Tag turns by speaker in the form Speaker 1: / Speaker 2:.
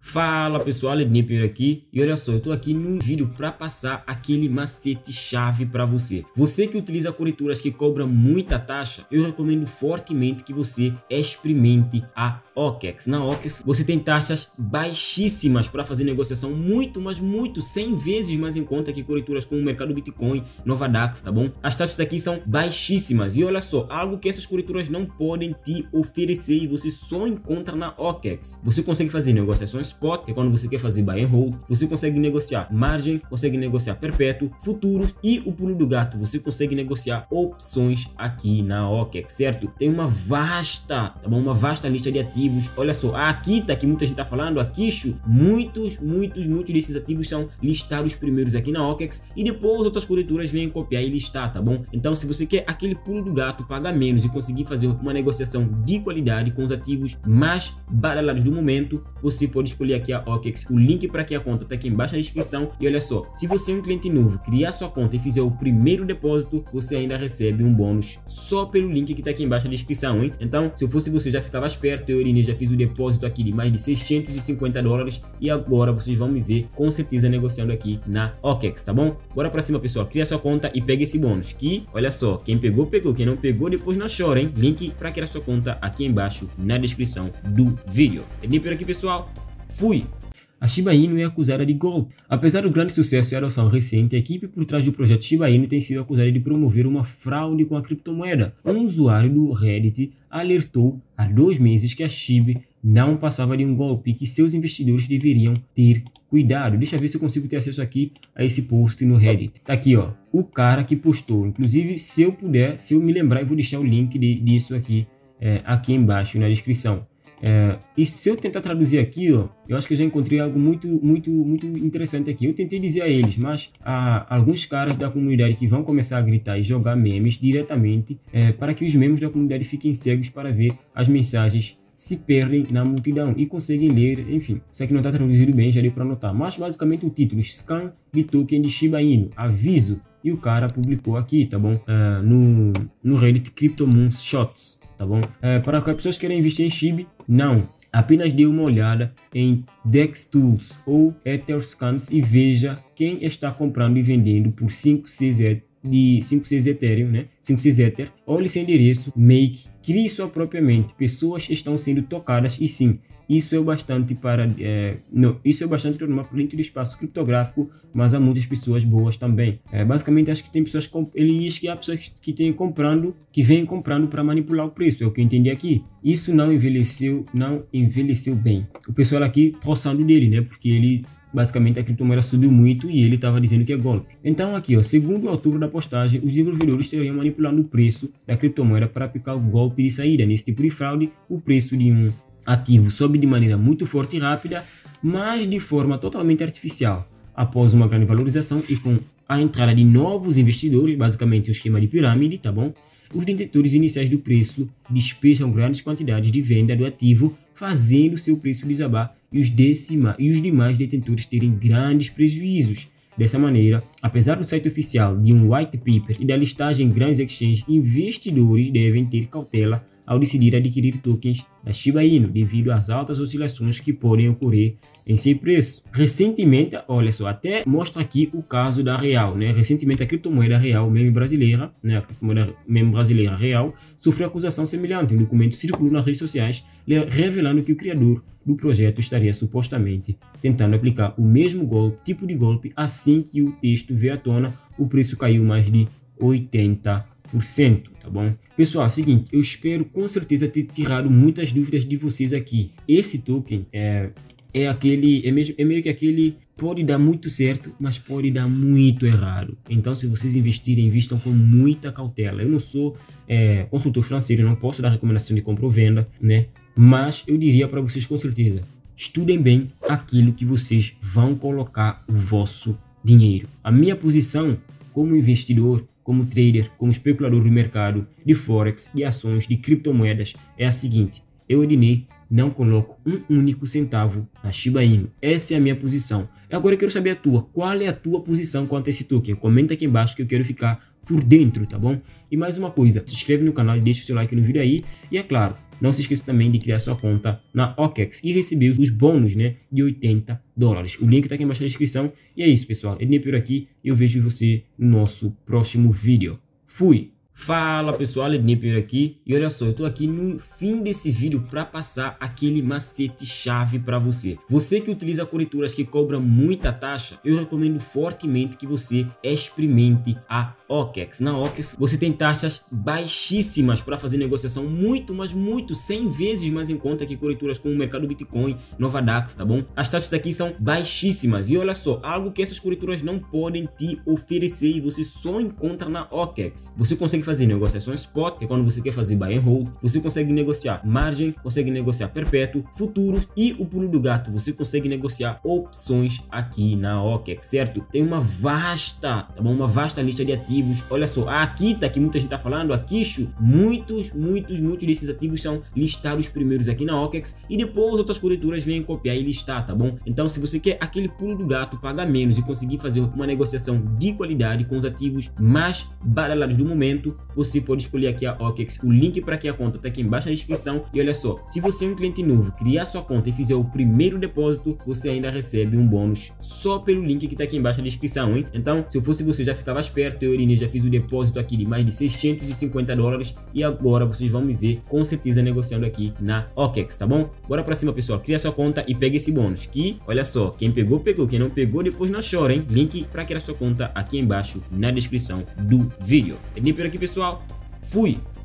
Speaker 1: Fala pessoal, Ednei aqui e olha só, eu tô aqui num vídeo para passar aquele macete chave para você. Você que utiliza corretoras que cobram muita taxa, eu recomendo fortemente que você experimente a OKEx. Na OKEx você tem taxas baixíssimas para fazer negociação muito, mas muito, 100 vezes mais em conta que corretoras como o Mercado Bitcoin, Novadax, tá bom? As taxas aqui são baixíssimas e olha só, algo que essas corretoras não podem te oferecer e você só encontra na OKEx. Você consegue fazer negociações spot, que é quando você quer fazer buy and hold, você consegue negociar margem, consegue negociar perpétuo, futuros e o pulo do gato, você consegue negociar opções aqui na OKEx, certo? Tem uma vasta, tá bom? Uma vasta lista de ativos. Olha só, a Akita, que muita gente tá falando, a Kishu, muitos desses ativos são listados primeiros aqui na OKEx e depois outras corretoras vêm copiar e listar, tá bom? Então, se você quer aquele pulo do gato, pagar menos e conseguir fazer uma negociação de qualidade com os ativos mais badalados do momento, você pode escolher aqui a OKEx. O link para aqui a conta tá aqui embaixo na descrição. E olha só, se você é um cliente novo, criar sua conta e fizer o primeiro depósito, você ainda recebe um bônus só pelo link que tá aqui embaixo na descrição, hein? Então, se eu fosse você, já ficava esperto. Eu, Irineu, já fiz o depósito aqui de mais de $650 e agora vocês vão me ver com certeza negociando aqui na OKEx, tá bom? Bora pra cima, pessoal. Cria sua conta e pega esse bônus que, olha só, quem pegou, pegou. Quem não pegou, depois não chora, hein? Link para criar sua conta aqui embaixo na descrição do vídeo. Ednei por aqui, pessoal. Fui! A Shiba Inu é acusada de golpe. Apesar do grande sucesso e adoção recente, a equipe por trás do projeto Shiba Inu tem sido acusada de promover uma fraude com a criptomoeda. Um usuário do Reddit alertou há 2 meses que a Shiba não passava de um golpe e que seus investidores deveriam ter cuidado. Deixa eu ver se eu consigo ter acesso aqui a esse post no Reddit. Tá aqui, ó, o cara que postou. Inclusive, se eu puder, se eu me lembrar, eu vou deixar o link disso aqui, aqui embaixo na descrição. E se eu tentar traduzir aqui, ó, eu acho que eu já encontrei algo muito interessante aqui. Eu tentei dizer a eles, mas há alguns caras da comunidade que vão começar a gritar e jogar memes diretamente para que os membros da comunidade fiquem cegos para ver as mensagens se perdem na multidão e conseguem ler, enfim. Isso aqui não está traduzido bem, já deu para anotar. Mas basicamente o título, Scam de token de Shiba Inu, aviso. E o cara publicou aqui, tá bom? No Reddit Crypto Moonshots, tá bom? Para as pessoas que querem investir em Shiba, não. Apenas dê uma olhada em DEX Tools ou Etherscans e veja quem está comprando e vendendo por 5CZ de 5CZ Ethereum, né? 5CZ Ether. Olhe seu endereço, make, crie sua própria mente. Pessoas estão sendo tocadas e sim, isso é bastante isso é bastante normal dentro do espaço criptográfico, mas há muitas pessoas boas também. Basicamente, acho que tem pessoas ele diz que há pessoas que vêm comprando para manipular o preço, é o que eu entendi aqui. Isso não envelheceu bem. O pessoal aqui troçando dele, né? Porque ele basicamente a criptomoeda subiu muito e ele estava dizendo que é golpe. Então aqui, ó, segundo o autor da postagem, os desenvolvedores estariam manipulando o preço da criptomoeda para aplicar o golpe de saída. Nesse tipo de fraude, o preço de um ativo sobe de maneira muito forte e rápida, mas de forma totalmente artificial. Após uma grande valorização e com a entrada de novos investidores, basicamente um esquema de pirâmide, tá bom? Os detentores iniciais do preço despejam grandes quantidades de venda do ativo, fazendo seu preço desabar e os demais detentores terem grandes prejuízos. Dessa maneira, apesar do site oficial de um white paper e da listagem em grandes exchanges, investidores devem ter cautela ao decidir adquirir tokens da Shiba Inu, devido às altas oscilações que podem ocorrer em seu preço. Recentemente, olha só, até mostra aqui o caso da Real, né? Recentemente a criptomoeda Real, meme brasileira, né? A criptomoeda meme brasileira Real, sofreu acusação semelhante. Um documento circulou nas redes sociais, revelando que o criador do projeto estaria supostamente tentando aplicar o mesmo tipo de golpe. Assim que o texto veio à tona, o preço caiu mais de 80%, tá bom? Pessoal, é o seguinte, eu espero com certeza ter tirado muitas dúvidas de vocês aqui. Esse token é meio que aquele, pode dar muito certo, mas pode dar muito errado. Então, se vocês investirem, invistam com muita cautela. Eu não sou consultor financeiro, eu não posso dar recomendação de compra ou venda, né? Mas eu diria para vocês com certeza, estudem bem aquilo que vocês vão colocar o vosso dinheiro. A minha posição como investidor, como trader, como especulador do mercado de Forex, de ações, de criptomoedas é a seguinte: eu, Ednei, não coloco um único centavo na Shiba Inu. Essa é a minha posição. Agora eu quero saber a tua. Qual é a tua posição quanto a esse token? Comenta aqui embaixo que eu quero ficar por dentro, tá bom? E mais uma coisa, se inscreve no canal e deixa o seu like no vídeo aí. E é claro, não se esqueça também de criar sua conta na OKEx e receber os bônus, né, de $80. O link está aqui embaixo na descrição. E é isso, pessoal. Ednei por aqui e eu vejo você no nosso próximo vídeo. Fui! Fala pessoal, Ednei por aqui e olha só, eu tô aqui no fim desse vídeo para passar aquele macete chave para você. Você que utiliza corretoras que cobram muita taxa, eu recomendo fortemente que você experimente a OKEx. Na OKEx você tem taxas baixíssimas para fazer negociação muito, mas muito, 100 vezes mais em conta que corretoras como o mercado Bitcoin, Novadax, tá bom? As taxas aqui são baixíssimas e olha só, algo que essas corretoras não podem te oferecer e você só encontra na OKEx. Você consegue fazer negociações spot, que é quando você quer fazer buy and hold, você consegue negociar margem, consegue negociar perpétuo, futuros e o pulo do gato, você consegue negociar opções aqui na OKEx, certo? Tem uma vasta, tá bom? Uma vasta lista de ativos. Olha só, a Akita, que muita gente tá falando, a Kishu, muitos desses ativos são listados primeiros aqui na OKEx e depois outras corretoras vêm copiar e listar, tá bom? Então, se você quer aquele pulo do gato, pagar menos e conseguir fazer uma negociação de qualidade com os ativos mais badalados do momento, você pode escolher aqui a OKEx. O link para criar a conta tá aqui embaixo na descrição. E olha só, se você é um cliente novo, criar sua conta e fizer o primeiro depósito, você ainda recebe um bônus só pelo link que tá aqui embaixo na descrição, hein? Então, se eu fosse você, já ficava esperto. Eu, Irineu, já fiz o depósito aqui de mais de $650 e agora vocês vão me ver com certeza negociando aqui na OKEx, tá bom? Bora pra cima, pessoal. Cria sua conta e pega esse bônus que, olha só, quem pegou, pegou. Quem não pegou, depois não chora, hein? Link para criar sua conta aqui embaixo na descrição do vídeo. É por aqui, pessoal. Fui!